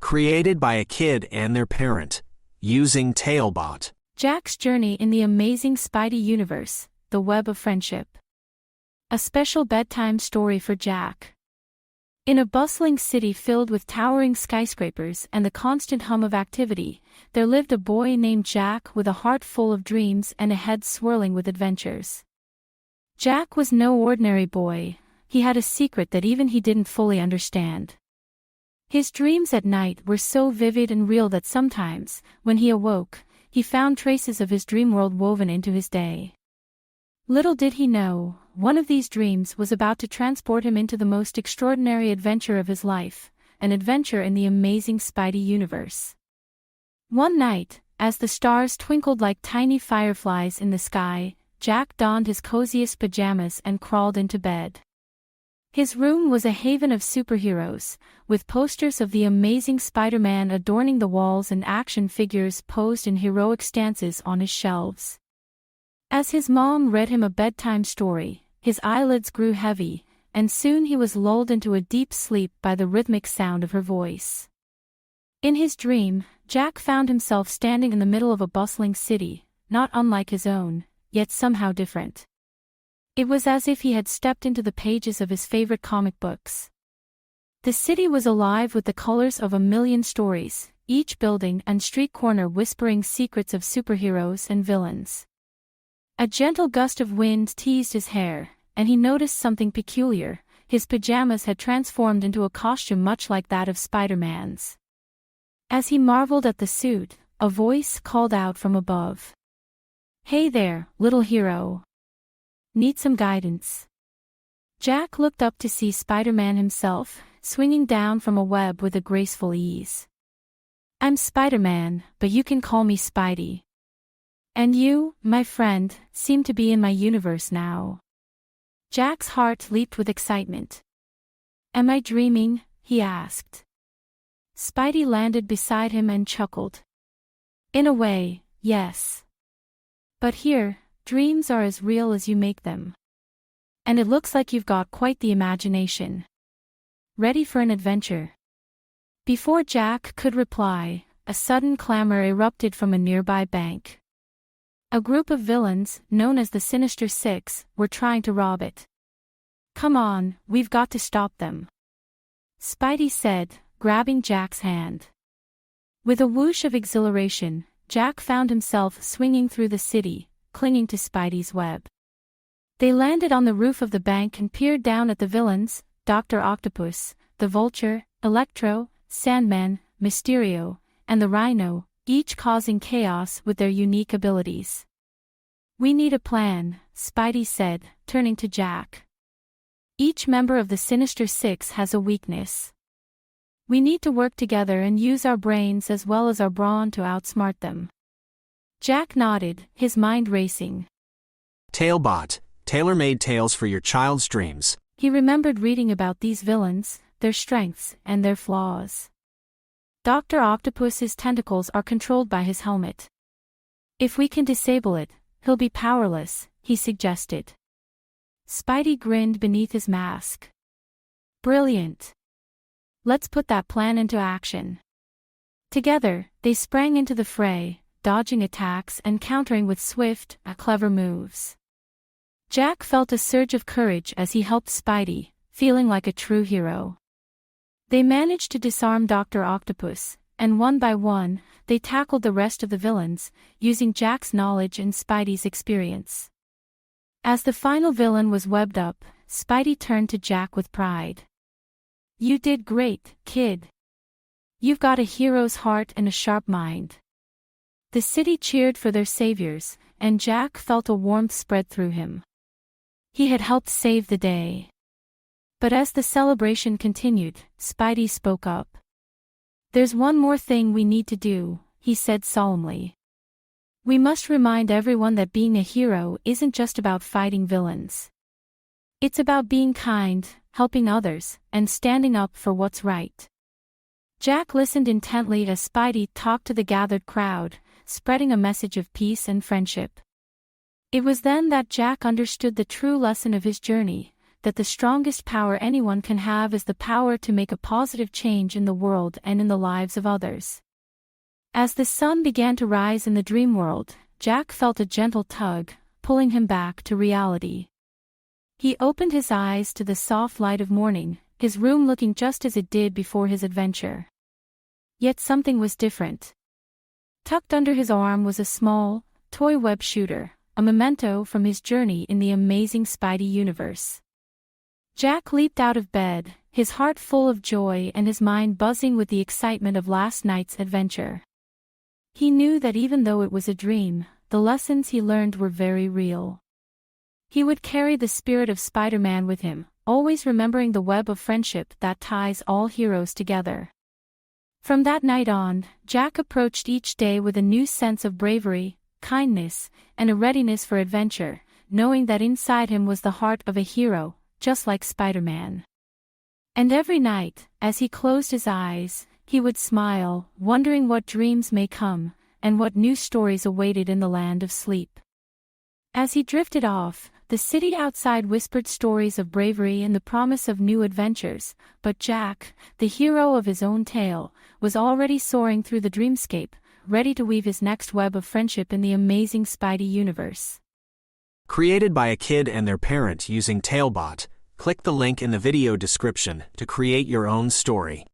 Created by a kid and their parent, using TaleBot. Jack's journey in the Amazing Spidey Universe, the web of friendship. A special bedtime story for Jack. In a bustling city filled with towering skyscrapers and the constant hum of activity, there lived a boy named Jack with a heart full of dreams and a head swirling with adventures. Jack was no ordinary boy. He had a secret that even he didn't fully understand. His dreams at night were so vivid and real that sometimes, when he awoke, he found traces of his dream world woven into his day. Little did he know, one of these dreams was about to transport him into the most extraordinary adventure of his life, an adventure in the Amazing Spidey Universe. One night, as the stars twinkled like tiny fireflies in the sky, Jack donned his coziest pajamas and crawled into bed. His room was a haven of superheroes, with posters of the Amazing Spider-Man adorning the walls and action figures posed in heroic stances on his shelves. As his mom read him a bedtime story, his eyelids grew heavy, and soon he was lulled into a deep sleep by the rhythmic sound of her voice. In his dream, Jack found himself standing in the middle of a bustling city, not unlike his own, yet somehow different. It was as if he had stepped into the pages of his favorite comic books. The city was alive with the colors of a million stories, each building and street corner whispering secrets of superheroes and villains. A gentle gust of wind teased his hair, and he noticed something peculiar. His pajamas had transformed into a costume much like that of Spider-Man's. As he marveled at the suit, a voice called out from above. "Hey there, little hero. Need some guidance?" Jack looked up to see Spider-Man himself, swinging down from a web with a graceful ease. "I'm Spider-Man, but you can call me Spidey. And you, my friend, seem to be in my universe now." Jack's heart leaped with excitement. "Am I dreaming?" he asked. Spidey landed beside him and chuckled. "In a way, yes. But here, dreams are as real as you make them. And it looks like you've got quite the imagination. Ready for an adventure?" Before Jack could reply, a sudden clamor erupted from a nearby bank. A group of villains, known as the Sinister Six, were trying to rob it. "Come on, we've got to stop them," Spidey said, grabbing Jack's hand. With a whoosh of exhilaration, Jack found himself swinging through the city, clinging to Spidey's web. They landed on the roof of the bank and peered down at the villains, Dr. Octopus, the Vulture, Electro, Sandman, Mysterio, and the Rhino, each causing chaos with their unique abilities. "We need a plan," Spidey said, turning to Jack. "Each member of the Sinister Six has a weakness. We need to work together and use our brains as well as our brawn to outsmart them." Jack nodded, his mind racing. TaleBot, tailor-made tales for your child's dreams. He remembered reading about these villains, their strengths, and their flaws. Dr. Octopus's tentacles are controlled by his helmet. "If we can disable it, he'll be powerless," he suggested. Spidey grinned beneath his mask. "Brilliant. Let's put that plan into action." Together, they sprang into the fray, dodging attacks and countering with swift, clever moves. Jack felt a surge of courage as he helped Spidey, feeling like a true hero. They managed to disarm Dr. Octopus, and one by one, they tackled the rest of the villains, using Jack's knowledge and Spidey's experience. As the final villain was webbed up, Spidey turned to Jack with pride. "You did great, kid. You've got a hero's heart and a sharp mind." The city cheered for their saviors, and Jack felt a warmth spread through him. He had helped save the day. But as the celebration continued, Spidey spoke up. "There's one more thing we need to do," he said solemnly. "We must remind everyone that being a hero isn't just about fighting villains. It's about being kind, helping others, and standing up for what's right." Jack listened intently as Spidey talked to the gathered crowd, spreading a message of peace and friendship. It was then that Jack understood the true lesson of his journey. that the strongest power anyone can have is the power to make a positive change in the world and in the lives of others. As the sun began to rise in the dream world, Jack felt a gentle tug, pulling him back to reality. He opened his eyes to the soft light of morning, his room looking just as it did before his adventure. Yet something was different. Tucked under his arm was a small, toy web shooter, a memento from his journey in the Amazing Spidey Universe. Jack leaped out of bed, his heart full of joy and his mind buzzing with the excitement of last night's adventure. He knew that even though it was a dream, the lessons he learned were very real. He would carry the spirit of Spider-Man with him, always remembering the web of friendship that ties all heroes together. From that night on, Jack approached each day with a new sense of bravery, kindness, and a readiness for adventure, knowing that inside him was the heart of a hero, just like Spider-Man. And every night, as he closed his eyes, he would smile, wondering what dreams may come, and what new stories awaited in the land of sleep. As he drifted off, the city outside whispered stories of bravery and the promise of new adventures, but Jack, the hero of his own tale, was already soaring through the dreamscape, ready to weave his next web of friendship in the Amazing Spidey Universe. Created by a kid and their parent using TaleBot, click the link in the video description to create your own story.